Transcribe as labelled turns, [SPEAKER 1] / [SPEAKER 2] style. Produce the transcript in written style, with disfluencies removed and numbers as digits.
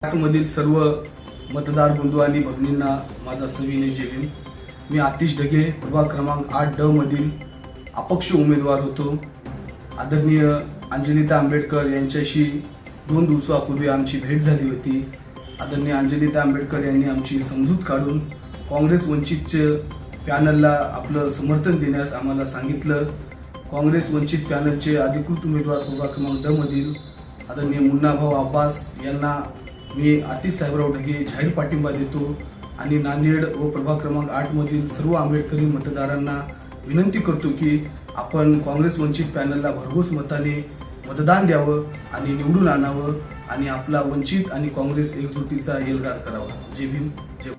[SPEAKER 1] मधील सर्व मतदार बंधू आणि भगिनींना माझा सविनय जय भीम। मी आतिश ढगे प्रभाग क्रमांक 8 मधील अपक्ष उमेदवार होतो। आदरणीय अंजलिता आंबेडकर यांच्याशी 2 दिवसापूर्वी आमची भेट झाली होती। आदरणीय अंजलिता आंबेडकर यांनी आमची समजूत काढून काँग्रेस वंचितचे पॅनलला आपलं समर्थन देण्यास आम्हाला सांगितलं। काँग्रेस वंचित पॅनलचे अधिकृत उमेदवार प्रभाग क्रमांक 2 मधील आदरणीय मुन्नाभाऊ अब्बास यांना मी आतिश साहेबराव ढगे जाहीर पाठिंबा देतो आणि नांदेड व प्रभाग क्रमांक 8 मधील सर्व आंबेडकरी मतदारांना विनंती करतो की आपण काँग्रेस वंचित पॅनलला भरघोस मताने मतदान द्यावं आणि निवडून आणावं आणि आपला वंचित आणि काँग्रेस एकजुटीचा एल्गार करावा। जय भीम जय